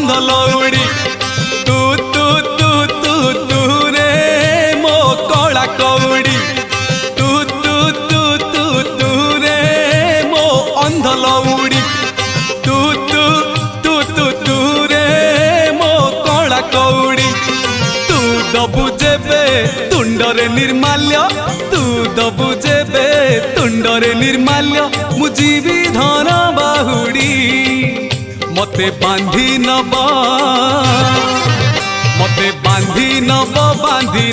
अंध लौड़ी तू तू तू तू तू रे मो कला कौड़ी तू तू तू तू तू रे मो अंध लौड़ी तू तू तू तू तू रे मो कला कौड़ी तू दबु जेबे तुंडरे निर्माल्य तू दबु जेबे तुंडरे निर्माल्य मु जीवी धन बाहुड़ी मते बांधी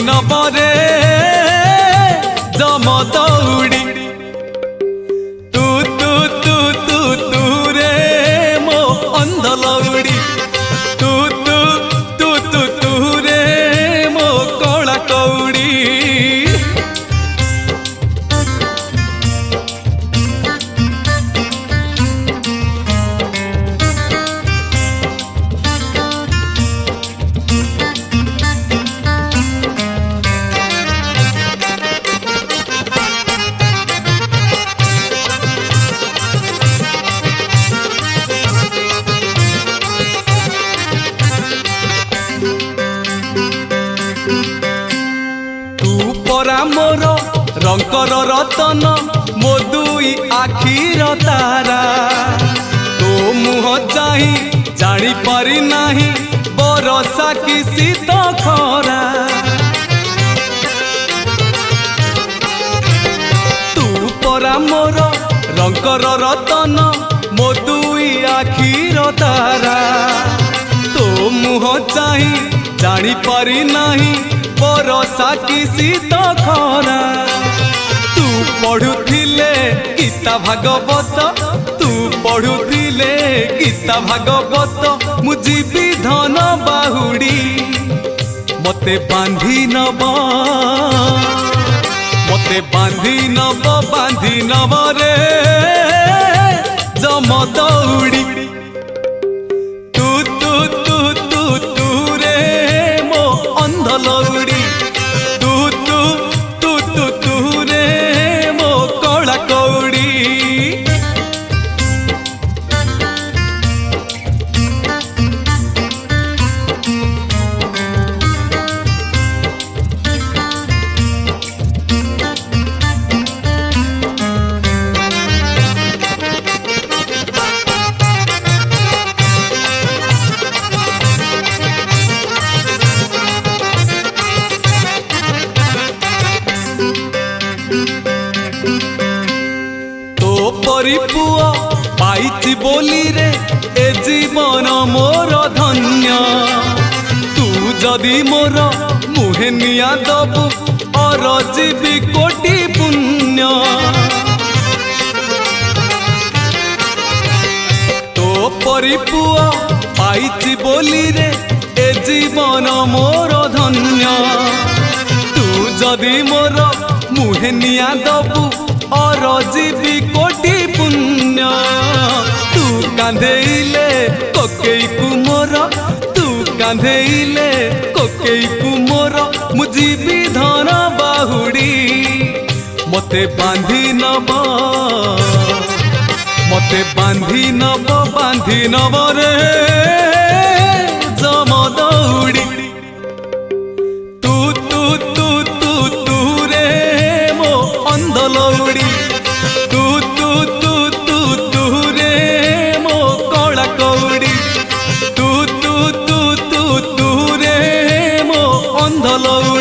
नब रे जम दौड़ी तू तू तू तू तू रे मो अंध लौड़ी तू तू तू तू तू रे मो कला कौड़ी मोर रंकर रतन मो दुई आखिर तारा तो मुह चाही जानी पारी नाही बरसा कि शीत खरा तू परा मोर रंकर रतन मो दुई आखिर तारा तो मुह चाही जानी पारी नाही बरसा कि शीत खरा तू पढ़ुथिले गीता भागवत तू पढ़ुथिले गीता भागवत मु जीवी धन बाहुड़ी मते बांधी नब रे जम दौड़ी तू तू तू तू तू रे मो अंध लौड़ी तू तू तू तू तू रे मो कला कौड़ी पुआ पाइछि बोली रे ए जीवन मोर धन्य तू जदि मोर मुहे निया दबु और जीवी कोटि पुण्य तो परी पुआ पाइछि बोली रे ए जीवन मोर धन्य तू जदि मोर मुहे निया दबु और जीवी कोटि पुण्य तू कांधेइले कोकेई कुमोर तू कांधेइले कोकेई कुमोर मु जीवी धन बाहुड़ी मते बांधी नब रे जम दौड़ी तू तू तू तू तू रे मो अंध लौड़ी तू तू तू तू तू रे मो कला कौड़ी तू तू तू तू तू रे मो अंध लौड़ी।